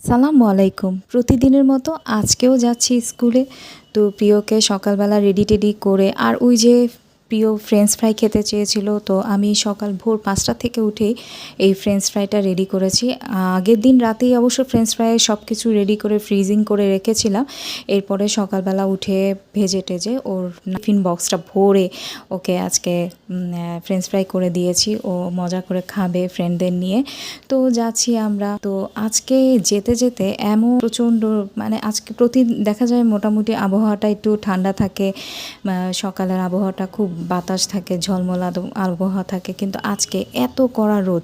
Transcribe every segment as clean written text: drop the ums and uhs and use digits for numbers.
সালামু আলাইকুম। প্রতিদিনের মতো আজকেও যাচ্ছি স্কুলে। তো প্রিয়কে সকালবেলা রেডি টেডি করে আর ওই যে প্রিয় ফ্রেঞ্চ ফ্রাই খেতে চেয়েছিল, তো আমি সকাল ভোর 5টা থেকে উঠেই এই ফ্রেঞ্চ ফ্রাইটা রেডি করেছি। আগের দিন রাতেই অবশ্য ফ্রেঞ্চ ফ্রাই সব কিছু রেডি করে ফ্রিজিং করে রেখেছিলাম। এরপরে সকালবেলা উঠে ভেজে টেজে ওর টিফিন বক্সটা ভরে ওকে আজকে ফ্রেঞ্চ ফ্রাই করে দিয়েছি। ও মজা করে খাবে ফ্রেন্ডদের নিয়ে। তো যাচ্ছি আমরা। তো আজকে যেতে যেতে এমন প্রচণ্ড আজকে দেখা যায় মোটামুটি আবহাওয়াটা একটু ঠান্ডা থাকে, সকালের আবহাওয়াটা খুব বাতাস থাকে, ঝলমল আবহাওয়া থাকে, কিন্তু আজকে এত কড়া রোদ।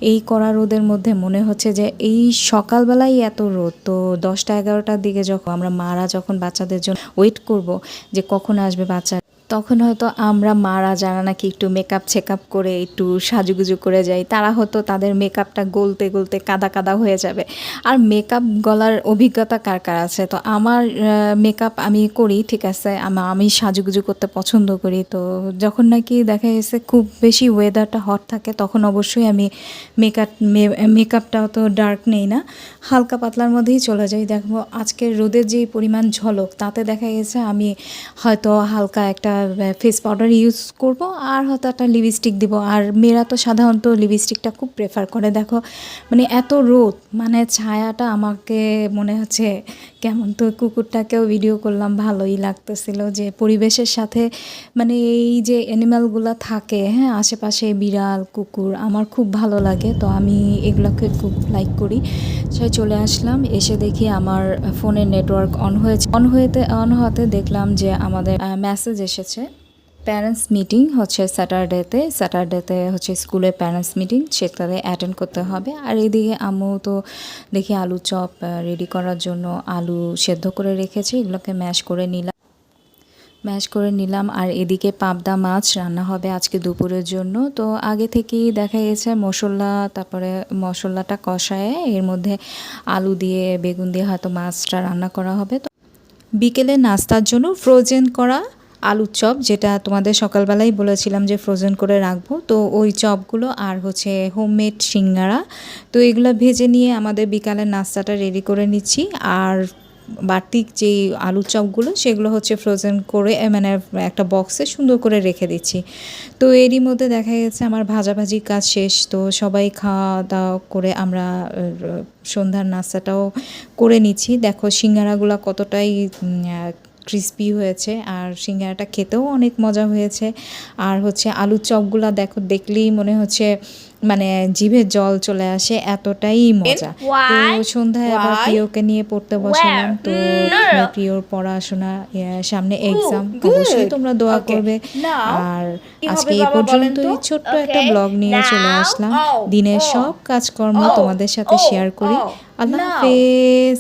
এই কড়া রোদের মধ্যে মনে হচ্ছে যে এই সকালবেলাই এত রোদ। তো 10টা-11টার দিকে যখন আমরা মারা যখন বাচ্চাদের জন্য ওয়েট করব যে কখন আসবে বাচ্চা, তখন হয়তো আমরা মারা যারা নাকি একটু মেকআপ চেকআপ করে একটু সাজুগুজু করে যাই, তারা হয়তো তাদের মেকআপটা গলতে গলতে কাদা কাদা হয়ে যাবে। আর মেকআপ গলার অভিজ্ঞতা কার কার আছে? তো আমার মেকআপ আমি করি, ঠিক আছে, আমি সাজুগুজু করতে পছন্দ করি। তো যখন নাকি দেখা গেছে খুব বেশি ওয়েদারটা হট থাকে, তখন অবশ্যই আমি মেকআপটা তো ডার্ক নেই না, হালকা পাতলার মধ্যেই চলে যাই। দেখবো আজকের রোদের যে পরিমাণ ঝলক, তাতে দেখা গেছে আমি হয়তো হালকা একটা ফেস পাউডার ইউজ করব আর হয়তো একটা লিপস্টিক দিব। আর মেয়েরা তো সাধারণত লিপস্টিকটা খুব প্রেফার করে। দেখো এত রোদ, ছায়াটা আমাকে মনে হচ্ছে কেমন। তো কুকুরটাকেও ভিডিও করলাম, ভালোই লাগতেছিল যে পরিবেশের সাথে এই যে অ্যানিম্যালগুলো থাকে, হ্যাঁ, আশেপাশে বিড়াল কুকুর আমার খুব ভালো লাগে। তো আমি এগুলোকে খুব লাইক করি। চলে আসলাম, এসে দেখি আমার ফোনের নেটওয়ার্ক অন হতে দেখলাম যে আমাদের মেসেজ এসেছে প্যারেন্টস মিটিং হচ্ছে স্যাটারডেতে হচ্ছে স্কুলের প্যারেন্টস মিটিং, সেটাতে অ্যাটেন্ড করতে হবে। আর এদিকে আম্মু তো দেখি আলু চপ রেডি করার জন্য আলু সেদ্ধ করে রেখেছি, এগুলোকে ম্যাশ করে নিলাম। আর এদিকে পাবদা মাছ রান্না হবে আজকে দুপুরের জন্য। তো আগে থেকেই দেখা গেছে তারপরে মশলাটা কষায় এর মধ্যে আলু দিয়ে বেগুন দিয়ে হয়তো মাছটা রান্না করা হবে। তো বিকেলে নাস্তার জন্য ফ্রোজেন করা আলুর চপ, যেটা তোমাদের সকালবেলাই বলেছিলাম যে ফ্রোজেন করে রাখবো, তো ওই চপগুলো আর হচ্ছে হোমমেড সিঙ্গারা, তো এগুলো ভেজে নিয়ে আমাদের বিকালের নাস্তাটা রেডি করে নিচ্ছি। আর বাড়তি যেই আলুর চপগুলো সেগুলো হচ্ছে ফ্রোজেন করে একটা বক্সে সুন্দর করে রেখে দিচ্ছি। তো এরই মধ্যে দেখা গেছে আমার ভাজাভাজির কাজ শেষ। তো সবাই খাওয়া দাওয়া করে আমরা সন্ধ্যার নাস্তাটাও করে নিচ্ছি। দেখো সিঙ্গারাগুলো কতটাই ক্রিস্পি হয়েছে, আর সিঙ্গারাটা খেতেও অনেক মজা হয়েছে। আর হচ্ছে আলুর চপগুলো দেখলেই মনে হচ্ছে জিভে জল চলে আসে, এতটাই মজা। তো সন্ধ্যায় আবার প্রিয়কে নিয়ে পড়তে বসালাম। তো প্রিয়র পড়াশোনা, সামনে এক্সাম, অবশ্যই তোমরা দোয়া করবে। আর আজকে এই পর্যন্তই ছোট্ট একটা ব্লগ নিয়ে চলে আসলাম। দিনের সব কাজকর্ম তোমাদের সাথে শেয়ার করি। আল্লাহ হাফেজ।